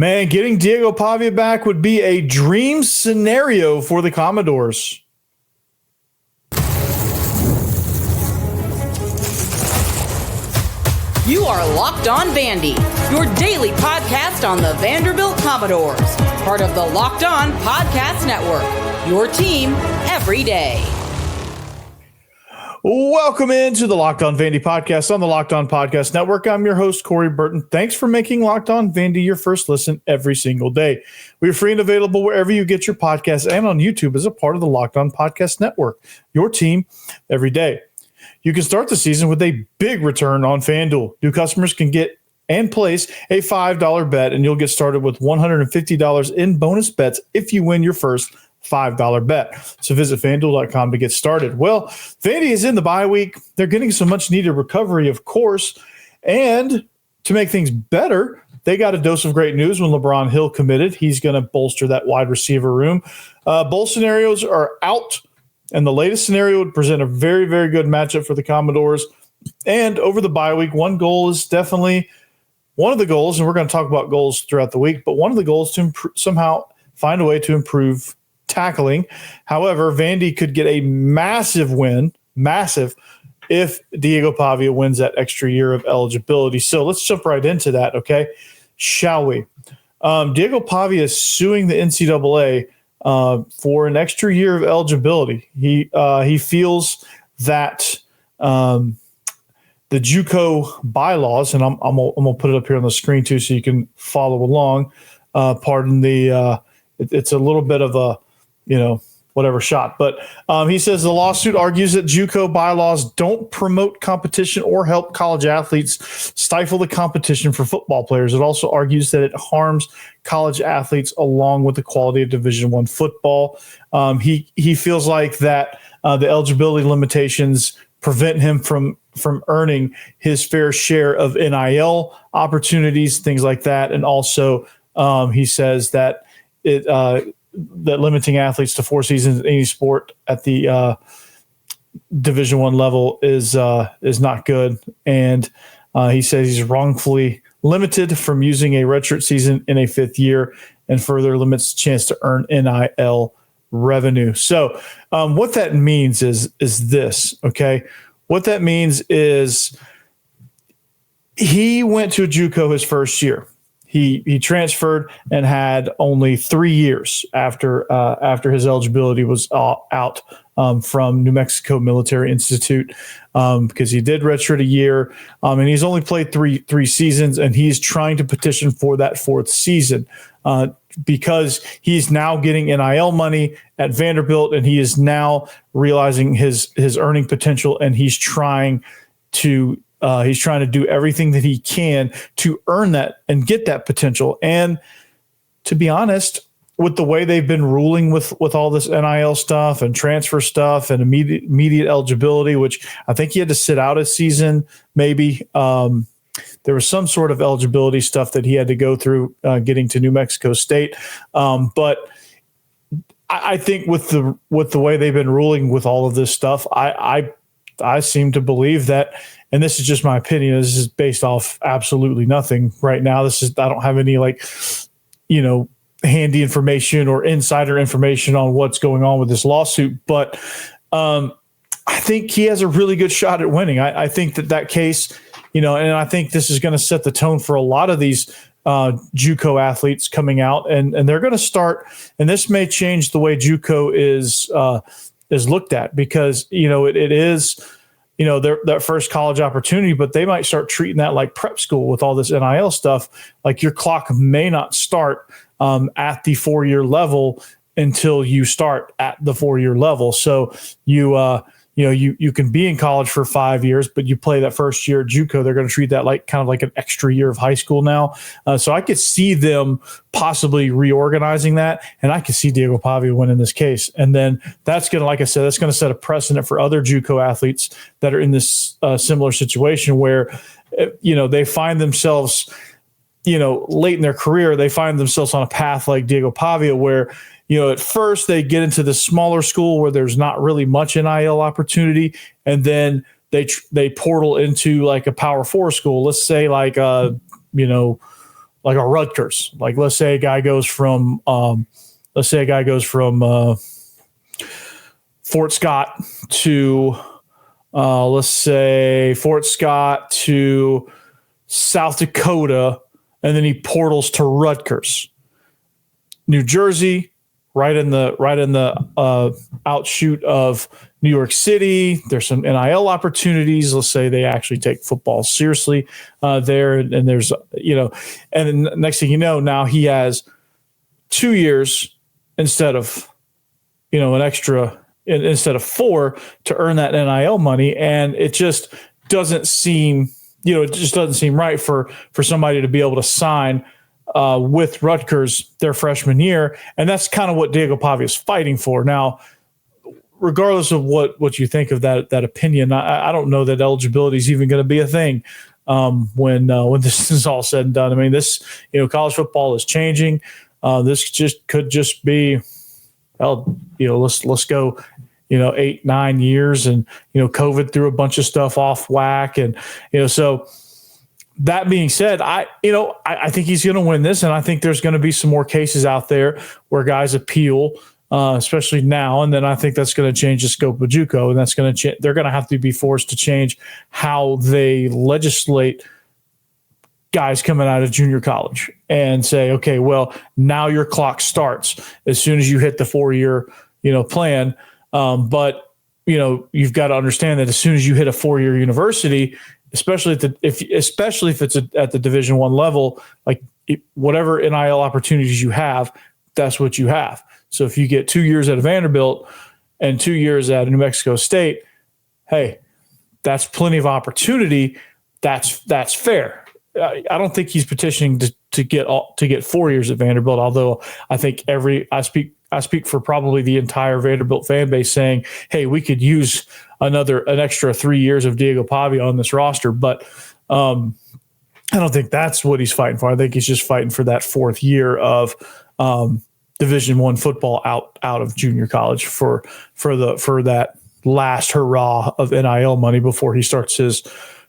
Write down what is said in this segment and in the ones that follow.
Man, getting Diego Pavia back would be a dream scenario for the Commodores. You are Locked On Vandy, your daily podcast on the Vanderbilt Commodores. Part of the Locked On Podcast Network, your team every day. Welcome into the Locked On Vandy podcast on the Locked On Podcast Network. I'm your host, Corey Burton. Thanks for making Locked On Vandy your first listen every single day. We're free and available wherever you get your podcasts and on YouTube as a part of the Locked On Podcast Network, your team every day. You can start the season with a big return on FanDuel. New customers can get and place a $5 bet, and you'll get started with $150 in bonus bets if you win your first $5 bet. So visit FanDuel.com to get started. Well, Vandy is in the bye week. They're getting some much needed recovery, of course. And to make things better, they got a dose of great news when Lebron Hill committed. He's going to bolster that wide receiver room. Both scenarios are out, and the latest scenario would present a very, very good matchup for the Commodores. And over the bye week, one of the goals, and we're going to talk about goals throughout the week, but one of the goals to somehow find a way to improve tackling. However, Vandy could get a massive win, if Diego Pavia wins that extra year of eligibility. So let's jump right into that, okay? Shall we? Diego Pavia is suing the NCAA for an extra year of eligibility. He feels that the JUCO bylaws, and I'm gonna put it up here on the screen too, so you can follow along. Pardon the it's a little bit of a whatever shot. But he says the lawsuit argues that JUCO bylaws don't promote competition or help college athletes stifle the competition for football players. It also argues that it harms college athletes along with the quality of Division I football. He feels like that the eligibility limitations prevent him from earning his fair share of NIL opportunities, things like that. And also he says that that limiting athletes to 4 seasons in any sport at the Division I level is not good. And he says he's wrongfully limited from using a redshirt season in a 5th year and further limits the chance to earn NIL revenue. So what that means is this, okay? What that means is he went to a JUCO his first year. He transferred and had only 3 years after his eligibility was out from New Mexico Military Institute because he did redshirt a year and he's only played three seasons, and he's trying to petition for that 4th season because he's now getting NIL money at Vanderbilt, and he is now realizing his earning potential, and he's trying to do everything that he can to earn that and get that potential. And to be honest, with the way they've been ruling with all this NIL stuff and transfer stuff and immediate eligibility, which I think he had to sit out a season, maybe. There was some sort of eligibility stuff that he had to go through getting to New Mexico State. But I think with the way they've been ruling with all of this stuff, I seem to believe that, and this is just my opinion, this is based off absolutely nothing right now. I don't have any handy information or insider information on what's going on with this lawsuit, but I think he has a really good shot at winning. I think that case, and I think this is going to set the tone for a lot of these JUCO athletes coming out, and they're going to start, and this may change the way JUCO is looked at, because it is their first college opportunity, but they might start treating that like prep school with all this NIL stuff. Like, your clock may not start at the 4-year level until you start at the 4-year level. So you can be in college for 5 years, but you play that first year at JUCO. They're going to treat that like kind of like an extra year of high school now. So I could see them possibly reorganizing that, and I could see Diego Pavia winning this case. And then that's going to, like I said, that's going to set a precedent for other JUCO athletes that are in this similar situation where, they find themselves, late in their career, they find themselves on a path like Diego Pavia where, at first they get into the smaller school where there's not really much NIL opportunity, and then they portal into like a Power 4 school. Let's say like like a Rutgers. Like let's say a guy goes from Fort Scott to South Dakota, and then he portals to Rutgers. New Jersey, right in the outshoot of New York City. There's some NIL opportunities. Let's say they actually take football seriously there, and there's and then next thing you know, now he has 2 years instead of instead of 4 to earn that NIL money, and it just doesn't seem right for somebody to be able to sign with Rutgers their freshman year, and that's kind of what Diego Pavia is fighting for. Now, regardless of what you think of that opinion, I don't know that eligibility is even going to be a thing when this is all said and done. I mean, this college football is changing. This could just be, let's go 8-9 years, and COVID threw a bunch of stuff off whack, and so. That being said, I think he's going to win this, and I think there's going to be some more cases out there where guys appeal, especially now, and then I think that's going to change the scope of JUCO, and that's going to they're going to have to be forced to change how they legislate guys coming out of junior college and say, okay, well, now your clock starts as soon as you hit the 4-year plan, but you've got to understand that as soon as you hit a 4-year university, especially if it's at the Division I level, like whatever NIL opportunities you have, that's what you have. So if you get 2 years at Vanderbilt and 2 years at New Mexico State, hey, that's plenty of opportunity. That's fair. I don't think he's petitioning to get 4 years at Vanderbilt, although I think I speak for probably the entire Vanderbilt fan base saying, hey, we could use an extra 3 years of Diego Pavia on this roster. But I don't think that's what he's fighting for. I think he's just fighting for that 4th year of Division I football out of junior college for that last hurrah of NIL money before he starts his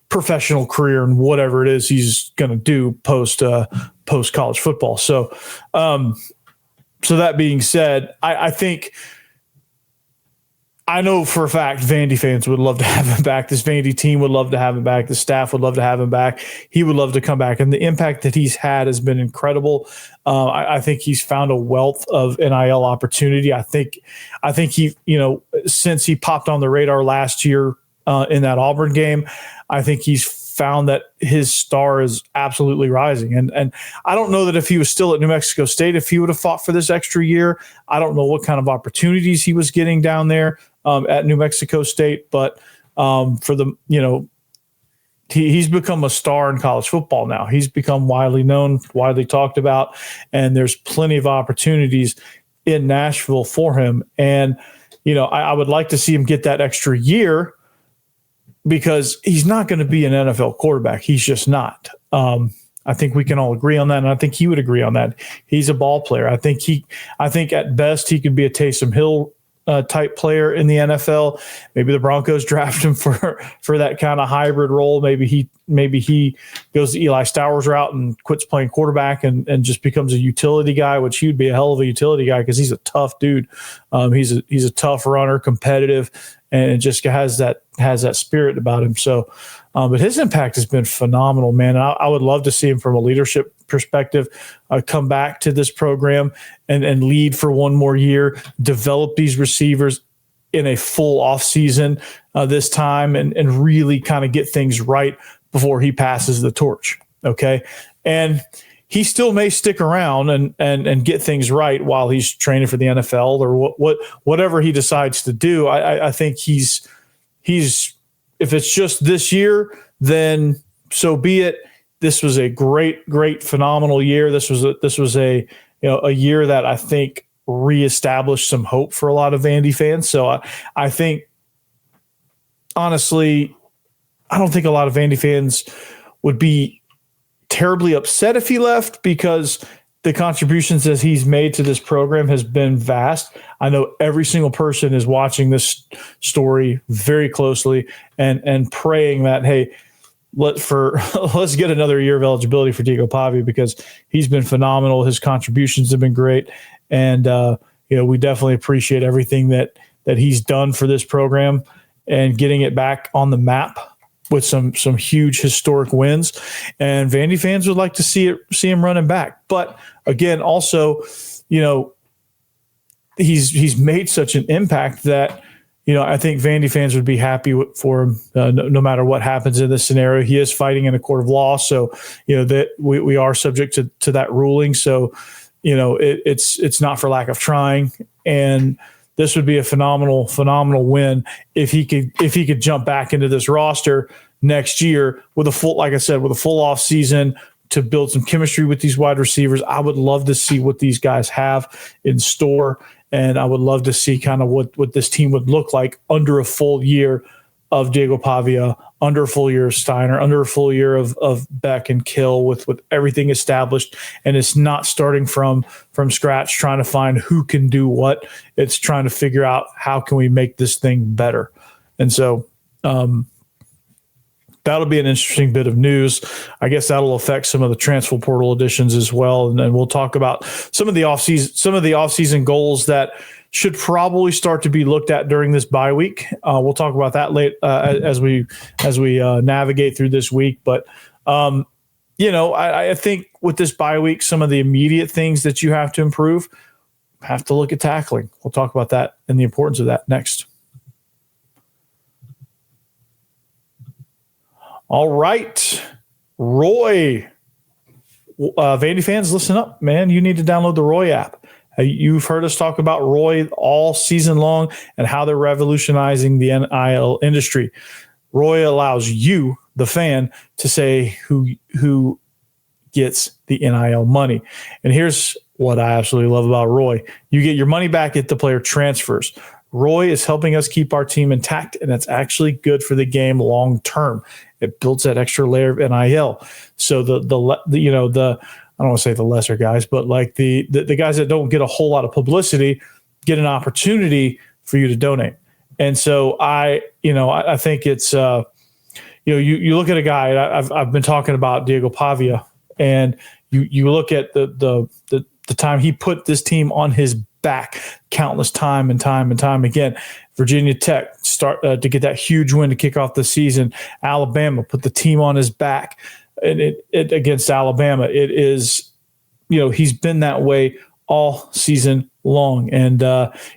professional career and whatever it is he's going to do post college football. So that being said, I know for a fact Vandy fans would love to have him back. This Vandy team would love to have him back. The staff would love to have him back. He would love to come back. And the impact that he's had has been incredible. I think he's found a wealth of NIL opportunity. I think he, since he popped on the radar last year in that Auburn game, I think he's found that his star is absolutely rising. And I don't know that if he was still at New Mexico State, if he would have fought for this extra year. I don't know what kind of opportunities he was getting down there at New Mexico State, but he's become a star in college football now. He's become widely known, widely talked about, and there's plenty of opportunities in Nashville for him. And, I would like to see him get that extra year, because he's not going to be an NFL quarterback. He's just not. I think we can all agree on that, and I think he would agree on that. He's a ball player. I think at best he could be a Taysom Hill type player in the NFL. Maybe the Broncos draft him for that kind of hybrid role. Maybe he goes the Eli Stowers route and quits playing quarterback and just becomes a utility guy, which he'd be a hell of a utility guy because he's a tough dude. He's a tough runner, competitive, and just has that spirit about him. So, but his impact has been phenomenal, man. I would love to see him from a leadership perspective come back to this program and lead for one more year, develop these receivers in a full off season this time, and really kind of get things right before he passes the torch. Okay. And he still may stick around and get things right while he's training for the NFL or whatever he decides to do. I think he's if it's just this year, then so be it. This was a great, phenomenal year. This was a year that I think reestablished some hope for a lot of Vandy fans. So I think, honestly, I don't think a lot of Vandy fans would be terribly upset if he left, because the contributions that he's made to this program has been vast. I know every single person is watching this story very closely and praying that, hey, let's get another year of eligibility for Diego Pavia, because he's been phenomenal. His contributions have been great, and we definitely appreciate everything that he's done for this program and getting it back on the map with some huge historic wins. And Vandy fans would like to see him running back. But again, also, he's made such an impact that I think Vandy fans would be happy for him no matter what happens in this scenario. He is fighting in a court of law, so that we are subject to that ruling. So it's not for lack of trying, and this would be a phenomenal win if he could jump back into this roster next year with a full off season to build some chemistry with these wide receivers. I would love to see what these guys have in store. And I would love to see kind of what this team would look like under a full year of Diego Pavia, under a full year of Steiner, under a full year of Beck and Kill, with everything established. And it's not starting from scratch, trying to find who can do what. It's trying to figure out how can we make this thing better. And so that'll be an interesting bit of news. I guess that'll affect some of the transfer portal additions as well. And then we'll talk about some of the offseason goals that should probably start to be looked at during this bye week. We'll talk about that late as we navigate through this week. But I think with this bye week, some of the immediate things that you have to improve, have to look at tackling. We'll talk about that and the importance of that next. All right, Roy. Vandy fans, listen up, man. You need to download the Roy app. You've heard us talk about Roy all season long and how they're revolutionizing the NIL industry. Roy allows you, the fan, to say who gets the NIL money. And here's what I absolutely love about Roy. You get your money back if the player transfers. Roy is helping us keep our team intact, and that's actually good for the game long term. It builds that extra layer of NIL. So I don't want to say the lesser guys, but like the guys that don't get a whole lot of publicity get an opportunity for you to donate. And so I think it's you look at a guy. I've been talking about Diego Pavia, and you look at the time he put this team on his back countless time again. Virginia Tech start to get that huge win to kick off the season. Alabama put the team on his back, and it against Alabama. It is, he's been that way all season long. And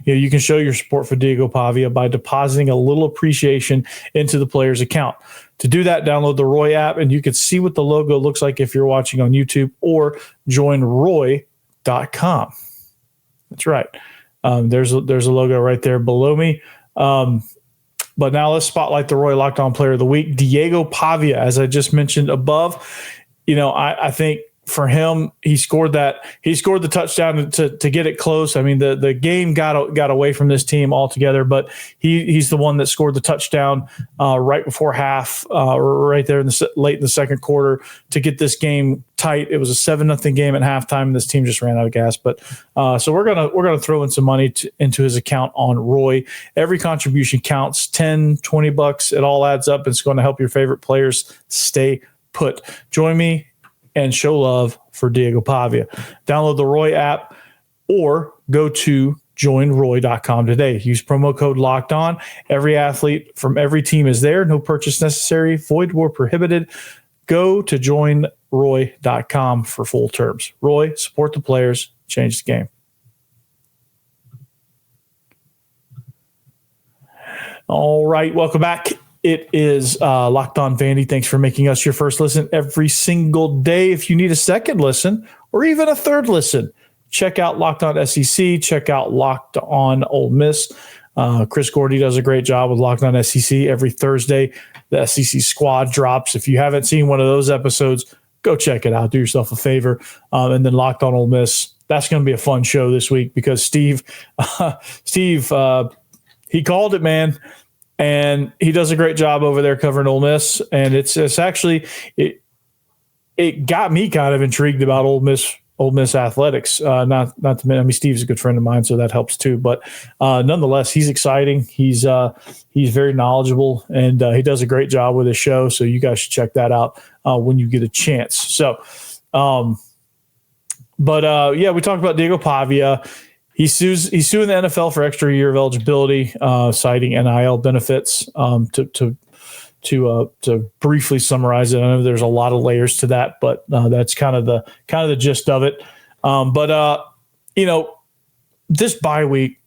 you can show your support for Diego Pavia by depositing a little appreciation into the player's account. To do that, download the Roy app, and you can see what the logo looks like if you're watching on YouTube, or join Roy.com. That's right. There's a logo right there below me. But now let's spotlight the Roy Locked On Player of the Week, Diego Pavia. As I just mentioned above, I think for him, he scored the touchdown to get it close. I mean, the game got away from this team altogether, but he's the one that scored the touchdown right before half, right there late in the second quarter to get this game tight. It was a 7-0 game at halftime, and this team just ran out of gas. But so we're gonna throw in some money into his account on Roy. Every contribution counts, $10, $20. It all adds up. It's going to help your favorite players stay put. Join me and show love for Diego Pavia. Download the Roy app or go to joinroy.com today. Use promo code Locked On. Every athlete from every team is there. No purchase necessary. Void where prohibited. Go to joinroy.com for full terms. Roy, support the players. Change the game. All right, welcome back. It is Locked On Vandy. Thanks for making us your first listen every single day. If you need a second listen or even a third listen, check out Locked On SEC. Check out Locked On Ole Miss. Chris Gordy does a great job with Locked On SEC. Every Thursday, the SEC squad drops. If you haven't seen one of those episodes, go check it out. Do yourself a favor. And then Locked On Ole Miss. That's going to be a fun show this week because Steve, he called it, man. And he does a great job over there covering Ole Miss. And it's actually it got me kind of intrigued about Ole Miss Ole Miss athletics. Not to mention, I mean, Steve's a good friend of mine, so that helps too. But nonetheless, he's exciting. He's very knowledgeable, and he does a great job with his show. So you guys should check that out when you get a chance. So, yeah, we talked about Diego Pavia. He's suing the NFL for extra year of eligibility, citing NIL benefits. To briefly summarize it, I know there's a lot of layers to that, but that's kind of the gist of it. This bye week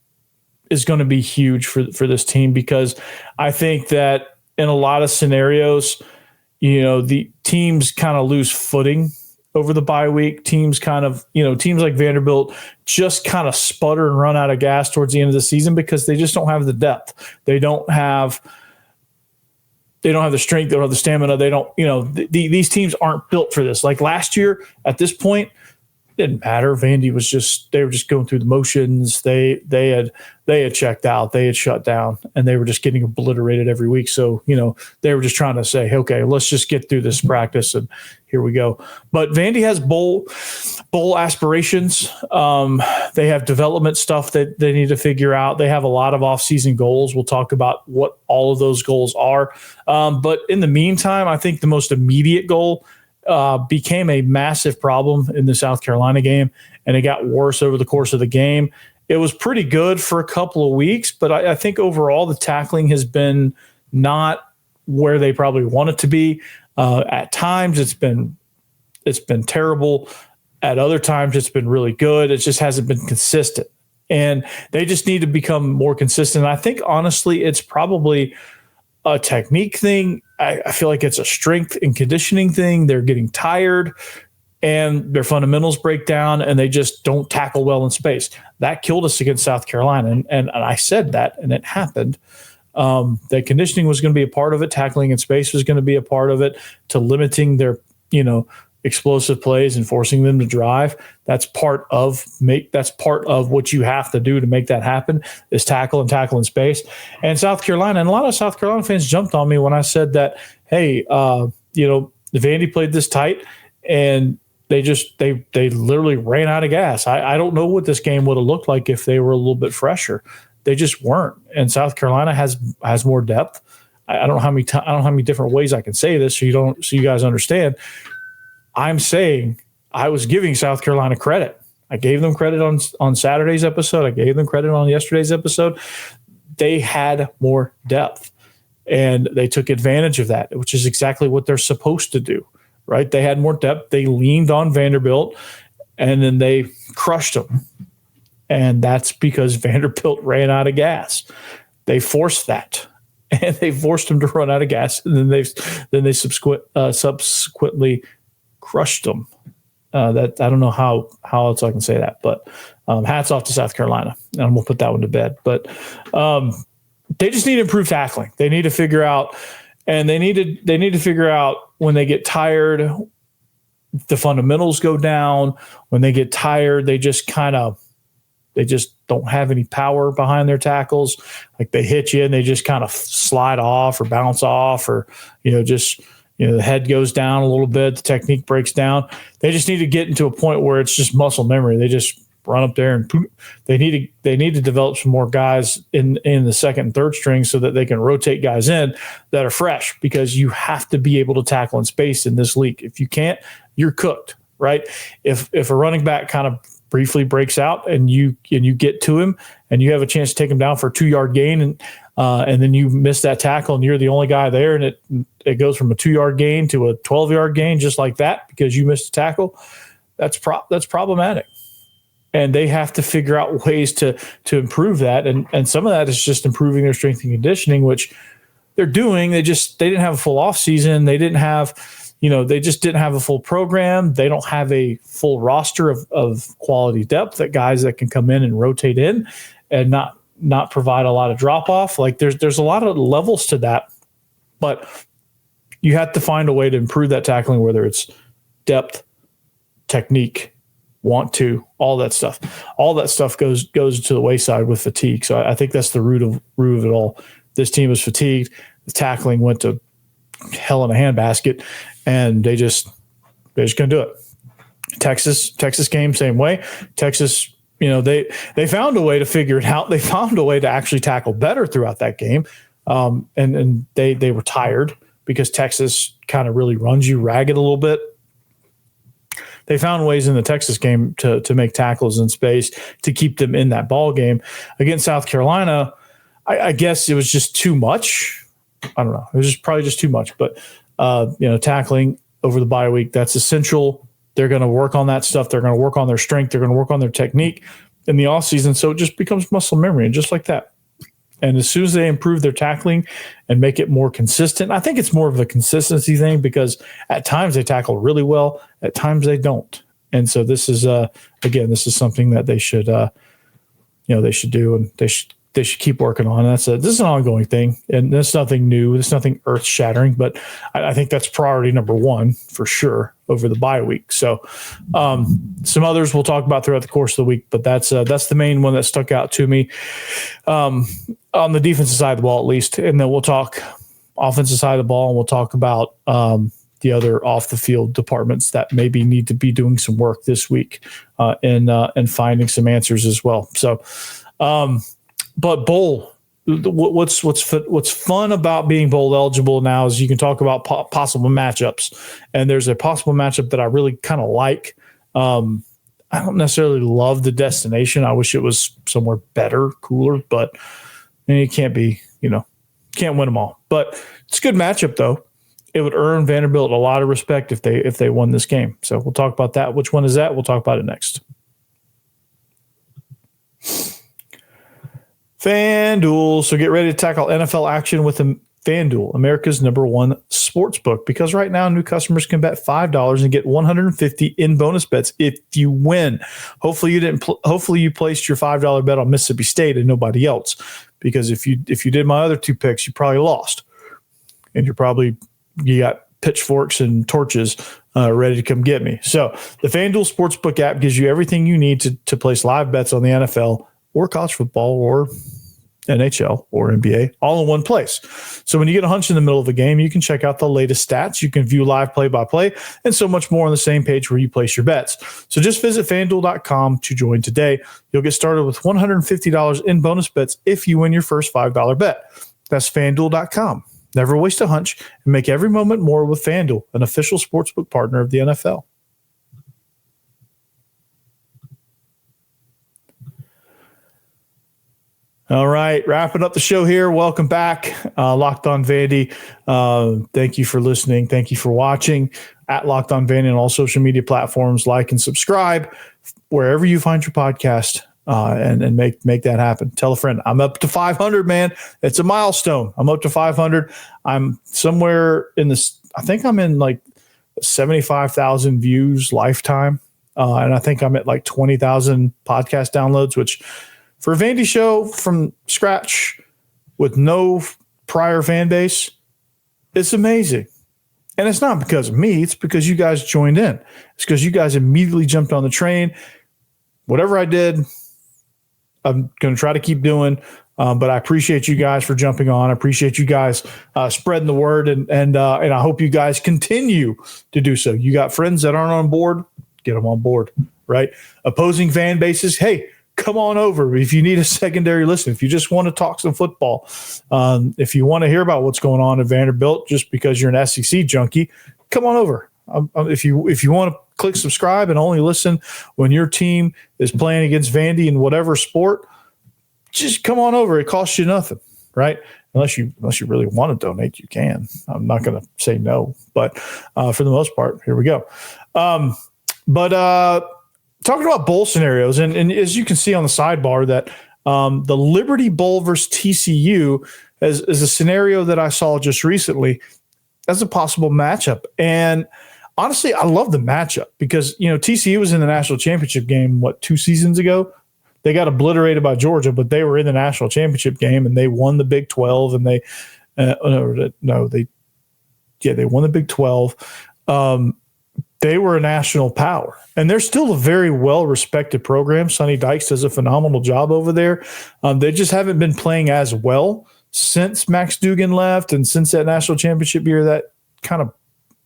is going to be huge for this team, because I think that in a lot of scenarios, the teams kind of lose footing over the bye week. Teams teams like Vanderbilt just kind of sputter and run out of gas towards the end of the season because they just don't have the depth. They don't have the strength. They don't have the stamina. They don't, these teams aren't built for this. Like last year at this point, it didn't matter. Vandy they were just going through the motions. They had checked out. They had shut down, and they were just getting obliterated every week. So, they were just trying to say, hey, okay, let's just get through this practice, and here we go. But Vandy has bowl aspirations. They have development stuff that they need to figure out. They have a lot of off-season goals. We'll talk about what all of those goals are. But in the meantime, I think the most immediate goal became a massive problem in the South Carolina game, and it got worse over the course of the game. It was pretty good for a couple of weeks, but I think overall the tackling has been not where they probably want it to be. At times it's been terrible. At other times it's been really good. It just hasn't been consistent, and they just need to become more consistent. I think honestly, it's probably a technique thing. I feel like it's a strength and conditioning thing. They're getting tired and their fundamentals break down, and they just don't tackle well in space. That killed us against South Carolina. And I said that, and it happened. That conditioning was going to be a part of it. Tackling in space was going to be a part of it, to limiting their, explosive plays and forcing them to drive. That's part of what you have to do to make that happen, is tackle in space. And South Carolina, and a lot of South Carolina fans jumped on me when I said that, hey, Vandy played this tight, and they literally ran out of gas. I don't know what this game would have looked like if they were a little bit fresher. They just weren't. And South Carolina has more depth. I don't know how many different ways I can say this so you guys understand. I'm saying I was giving South Carolina credit. I gave them credit on Saturday's episode. I gave them credit on yesterday's episode. They had more depth, and they took advantage of that, which is exactly what they're supposed to do, right? They had more depth. They leaned on Vanderbilt, and then they crushed them. And that's because Vanderbilt ran out of gas. They forced that, and they forced them to run out of gas, and then they subsequently crushed them. That I don't know how else I can say that, but hats off to South Carolina, and we'll put that one to bed. But they just need to improve tackling. They need to figure out, and they need to figure out when they get tired, the fundamentals go down. When they get tired, they just don't have any power behind their tackles. Like they hit you and they just kind of slide off or bounce off, or the head goes down a little bit, the technique breaks down. They just need to get into a point where it's just muscle memory. They just run up there and poof. They need to develop some more guys in the second and third string so that they can rotate guys in that are fresh, because you have to be able to tackle in space in this league. If you can't, you're cooked, right? If a running back kind of briefly breaks out and you get to him and you have a chance to take him down for a 2-yard gain, and then you miss that tackle and you're the only guy there, and it goes from a 2-yard gain to a 12-yard gain just like that because you missed a tackle, that's problematic. And they have to figure out ways to improve that. And some of that is just improving their strength and conditioning, which they're doing. They didn't have a full off season. They didn't have, they just didn't have a full program. They don't have a full roster of quality depth, that guys that can come in and rotate in and not provide a lot of drop off. Like there's a lot of levels to that, but you have to find a way to improve that tackling, whether it's depth, technique, want to, all that stuff. All that stuff goes to the wayside with fatigue. So I think that's the root of it all. This team was fatigued. The tackling went to hell in a handbasket, and they just couldn't do it. Texas game, same way. Texas, they found a way to figure it out. They found a way to actually tackle better throughout that game. And they were tired because Texas kind of really runs you ragged a little bit. They found ways in the Texas game to make tackles in space to keep them in that ball game. Against South Carolina, I guess it was just too much. I don't know. It was probably just too much. But, tackling over the bye week, that's essential. They're going to work on that stuff. They're going to work on their strength. They're going to work on their technique in the offseason. So it just becomes muscle memory, and just like that. And as soon as they improve their tackling and make it more consistent, I think it's more of a consistency thing, because at times they tackle really well, at times they don't. And so this is this is something that they should they should do, and they should keep working on. This is an ongoing thing, and that's nothing new. It's nothing earth shattering, but I think that's priority number one for sure over the bye week. So some others we'll talk about throughout the course of the week, but that's the main one that stuck out to me on the defensive side of the ball, at least. And then we'll talk offensive side of the ball, and we'll talk about the other off the field departments that maybe need to be doing some work this week and finding some answers as well. So, but bowl, what's fun about being bowl eligible now is you can talk about possible matchups, and there's a possible matchup that I really kind of like. I don't necessarily love the destination. I wish it was somewhere better, cooler, but it can't be, can't win them all. But it's a good matchup though. It would earn Vanderbilt a lot of respect if they won this game. So we'll talk about that. Which one is that? We'll talk about it next. FanDuel. So get ready to tackle NFL action with FanDuel, America's #1 sports book, because right now new customers can bet $5 and get $150 in bonus bets if you win. Hopefully you placed your $5 bet on Mississippi State and nobody else, because if you did my other two picks, you probably lost, and you got pitchforks and torches ready to come get me. So the FanDuel Sportsbook app gives you everything you need to place live bets on the NFL or college football or NHL or NBA all in one place. So when you get a hunch in the middle of a game, you can check out the latest stats. You can view live play-by-play and so much more on the same page where you place your bets. So just visit FanDuel.com to join today. You'll get started with $150 in bonus bets if you win your first $5 bet. That's FanDuel.com. Never waste a hunch and make every moment more with FanDuel, an official sportsbook partner of the NFL. All right, wrapping up the show here. Welcome back, Locked On Vandy. Thank you for listening. Thank you for watching. At Locked On Vandy on all social media platforms. Like and subscribe wherever you find your podcast, and make that happen. Tell a friend. I'm up to 500, man. It's a milestone. I'm up to 500. I'm somewhere in this. I think I'm in like 75,000 views lifetime, and I think I'm at like 20,000 podcast downloads, which, for a Vandy show from scratch with no prior fan base, it's amazing. And it's not because of me. It's because you guys joined in. It's because you guys immediately jumped on the train. Whatever I did, I'm going to try to keep doing. But I appreciate you guys for jumping on. I appreciate you guys spreading the word. And I hope you guys continue to do so. You got friends that aren't on board, get them on board, right? Opposing fan bases, hey, come on over. If you need a secondary listen, if you just want to talk some football, if you want to hear about what's going on at Vanderbilt just because you're an SEC junkie, come on over. If you want to click subscribe and only listen when your team is playing against Vandy in whatever sport, just come on over. It costs you nothing, right? Unless you really want to donate, you can. I'm not going to say no, but for the most part, here we go. Talking about bowl scenarios, and as you can see on the sidebar, that the Liberty Bowl versus TCU is a scenario that I saw just recently as a possible matchup. And honestly, I love the matchup because, TCU was in the national championship game, 2 seasons ago? They got obliterated by Georgia, but they were in the national championship game and they won the Big 12, and they won the Big 12. They were a national power, and they're still a very well-respected program. Sonny Dykes does a phenomenal job over there. They just haven't been playing as well since Max Duggan left, and since that national championship year, that kind of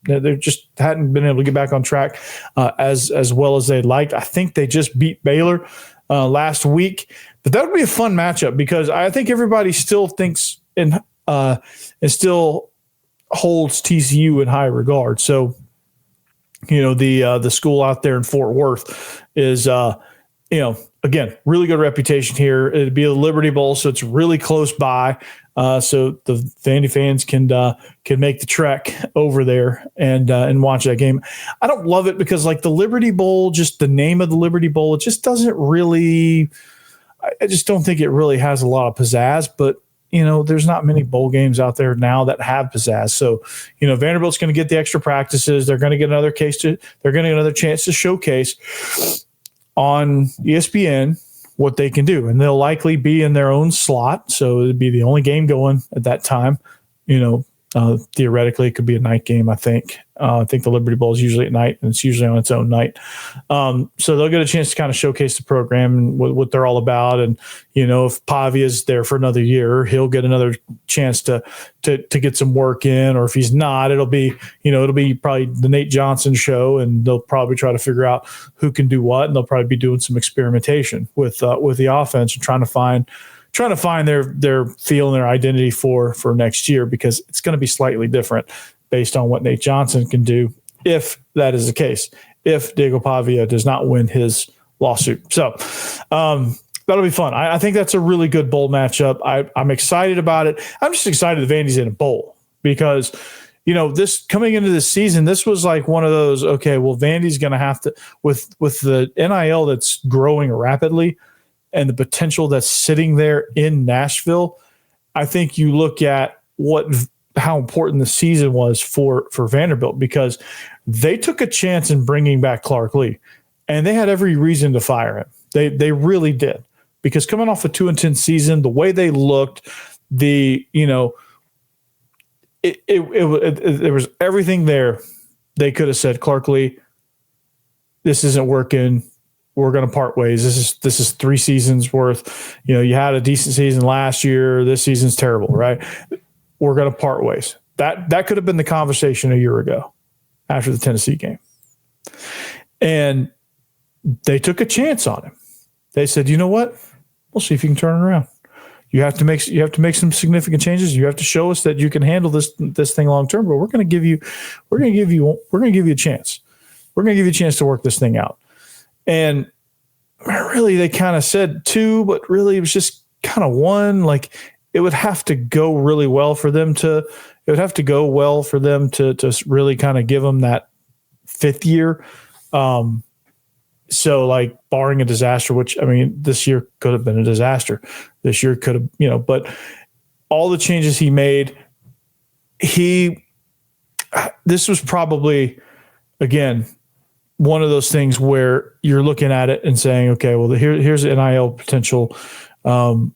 They just hadn't been able to get back on track as well as they'd liked. I think they just beat Baylor last week, but that would be a fun matchup because I think everybody still thinks and still holds TCU in high regard. So, the school out there in Fort Worth is, again, really good reputation here. It'd be a Liberty Bowl, so it's really close by. So the Vandy fans can make the trek over there and watch that game. I don't love it because like the Liberty Bowl, just the name of the Liberty Bowl, it just doesn't really. I just don't think it really has a lot of pizzazz. But there's not many bowl games out there now that have pizzazz. So Vanderbilt's going to get the extra practices. They're going to get another chance to showcase on ESPN what they can do, and they'll likely be in their own slot, so it'd be the only game going at that time. Theoretically, it could be a night game. I think the Liberty Bowl is usually at night, and it's usually on its own night. So they'll get a chance to kind of showcase the program and what they're all about. And if Pavia is there for another year, he'll get another chance to get some work in. Or if he's not, it'll be probably the Nate Johnson show, and they'll probably try to figure out who can do what, and they'll probably be doing some experimentation with the offense and trying to find their feel and their identity for next year, because it's going to be slightly different based on what Nate Johnson can do, if that is the case, if Diego Pavia does not win his lawsuit. So that'll be fun. I think that's a really good bowl matchup. I'm excited about it. I'm just excited that Vandy's in a bowl because, this coming into this season, this was like one of those, okay, well, Vandy's going to have to, with the NIL that's growing rapidly, and the potential that's sitting there in Nashville, I think you look at how important the season was for Vanderbilt, because they took a chance in bringing back Clark Lee, and they had every reason to fire him. They really did, because coming off a 2-10 season, the way they looked, there was everything there. They could have said, Clark Lee, this isn't working. We're going to part ways. This is 3 seasons worth. You had a decent season last year. This season's terrible, right? We're going to part ways. That could have been the conversation a year ago after the Tennessee game. And they took a chance on him. They said, you know what? We'll see if you can turn it around. You have to make some significant changes. You have to show us that you can handle this thing long term, but we're going to give you a chance. We're going to give you a chance to work this thing out. And really, they kind of said 2, but really it was just kind of 1. Like, it would have to go really well for them to really kind of give them that 5th year. So, like, barring a disaster, which, I mean, this year could have been a disaster. This year could have, but all the changes he made, this was probably, again, one of those things where you're looking at it and saying, okay, well, here's the NIL potential. We're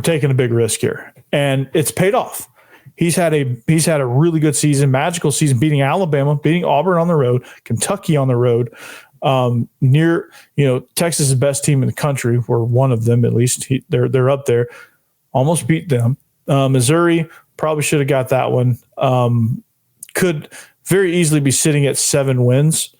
taking a big risk here, and it's paid off. He's had a really good season, magical season, beating Alabama, beating Auburn on the road, Kentucky on the road, near, Texas' best team in the country, or one of them at least. They're up there, almost beat them. Missouri probably should have got that one. Could very easily be sitting at 7 wins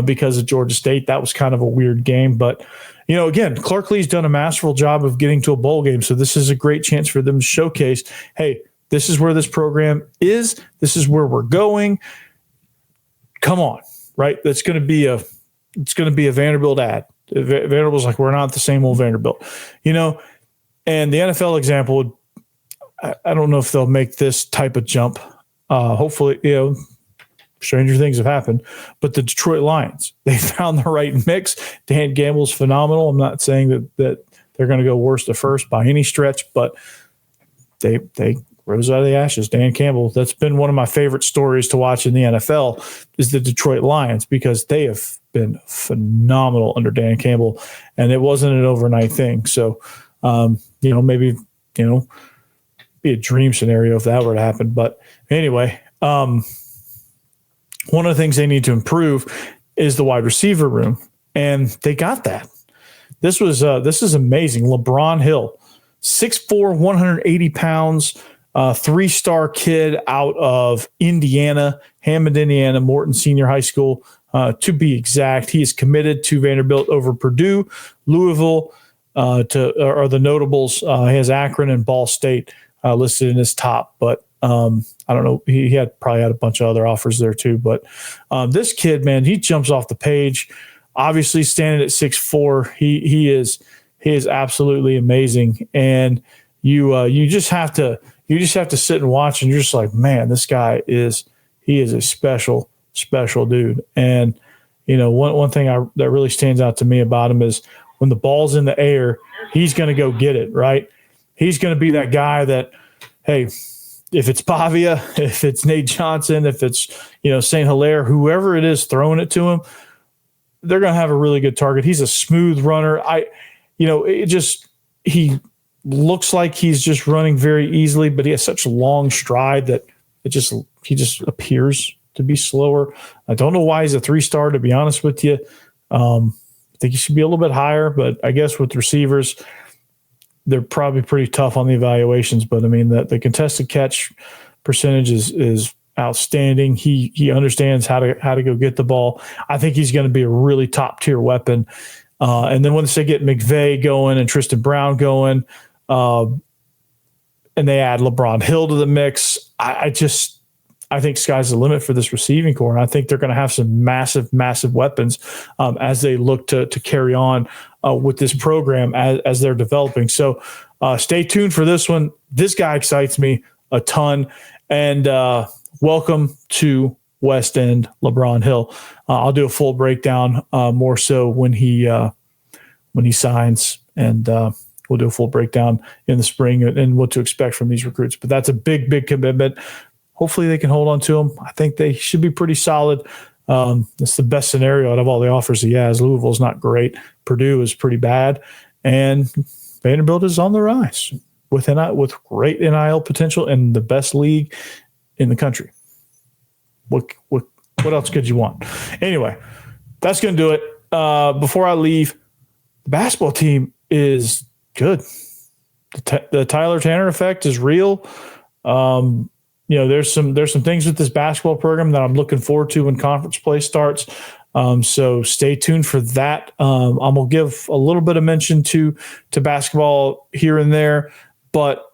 because of Georgia State. That was kind of a weird game. But, again, Clark Lee's done a masterful job of getting to a bowl game. So this is a great chance for them to showcase, hey, this is where this program is. This is where we're going. Come on, right? It's going to be a Vanderbilt ad. Vanderbilt's like, we're not the same old Vanderbilt, and the NFL example, I don't know if they'll make this type of jump. Hopefully, stranger things have happened, but the Detroit Lions, they found the right mix. Dan Gamble's phenomenal. I'm not saying that they're going to go worst to first by any stretch, but they rose out of the ashes. Dan Campbell, that's been one of my favorite stories to watch in the NFL, is the Detroit Lions, because they have been phenomenal under Dan Campbell, and it wasn't an overnight thing. So, maybe, be a dream scenario if that were to happen. But anyway, one of the things they need to improve is the wide receiver room, and they got that. This is amazing. Lebron Hill, 6'4", 180 pounds, 3-star kid out of Indiana, Hammond, Indiana, Morton Senior High School, to be exact. He is committed to Vanderbilt over Purdue, Louisville, are the notables. He has Akron and Ball State listed in his top, but I don't know. He probably had a bunch of other offers there too. But this kid, man, he jumps off the page. Obviously, standing at 6'4", he is absolutely amazing. And you just have to sit and watch, and you're just like, man, this guy is a special dude. And one thing that really stands out to me about him is when the ball's in the air, he's going to go get it, right? He's going to be that guy that, hey, if it's Pavia, if it's Nate Johnson, if it's St. Hilaire, whoever it is throwing it to him, they're going to have a really good target. He's a smooth runner. He looks like he's just running very easily, but he has such a long stride that he just appears to be slower. I don't know why he's a 3-star, to be honest with you. I think he should be a little bit higher, but I guess with receivers, they're probably pretty tough on the evaluations. But I mean, the contested catch percentage is outstanding. He understands how to go get the ball. I think he's going to be a really top tier weapon. And then once they get McVay going and Tristan Brown going, and they add LeBron Hill to the mix, I think sky's the limit for this receiving core. And I think they're going to have some massive weapons as they look to carry on with this program as they're developing. So stay tuned for this one. This guy excites me a ton. And welcome to West End LeBron Hill. I'll do a full breakdown more so when he signs, and we'll do a full breakdown in the spring and what to expect from these recruits. But that's a big commitment. Hopefully they can hold on to him. I think they should be pretty solid. It's the best scenario out of all the offers he has. Louisville's not great. Purdue is pretty bad. And Vanderbilt is on the rise with great NIL potential and the best league in the country. What else could you want? Anyway, that's going to do it. Before I leave, the basketball team is good. The Tyler Tanner effect is real. There's some things with this basketball program that I'm looking forward to when conference play starts. So stay tuned for that. I'm gonna give a little bit of mention to basketball here and there, but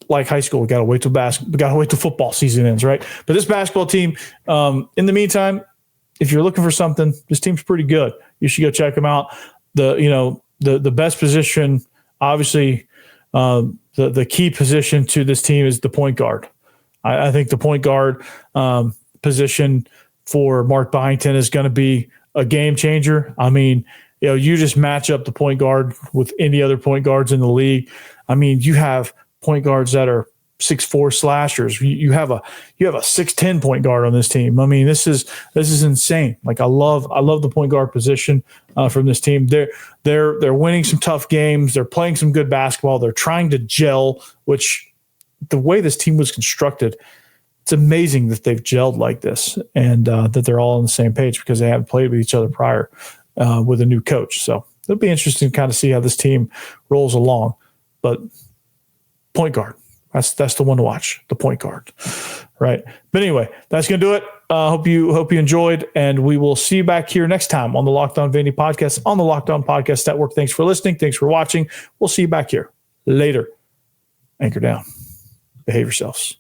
like high school, we gotta wait till football season ends, right? But this basketball team, in the meantime, if you're looking for something, this team's pretty good. You should go check them out. The best position, obviously. The key position to this team is the point guard. I think the point guard position for Mark Byington is going to be a game changer. I mean, you just match up the point guard with any other point guards in the league. I mean, you have point guards that are 6'4" slashers. You have a 6'10" point guard on this team. I mean, this is insane. Like I love the point guard position from this team. They're winning some tough games. They're playing some good basketball. They're trying to gel, which the way this team was constructed, it's amazing that they've gelled like this and that they're all on the same page because they haven't played with each other prior with a new coach. So it'll be interesting to kind of see how this team rolls along. But point guard. That's the one to watch, the point guard, right? But anyway, that's going to do it. Hope you enjoyed, and we will see you back here next time on the Locked On Vandy podcast on the Locked On Podcast Network. Thanks for listening. Thanks for watching. We'll see you back here later. Anchor down. Behave yourselves.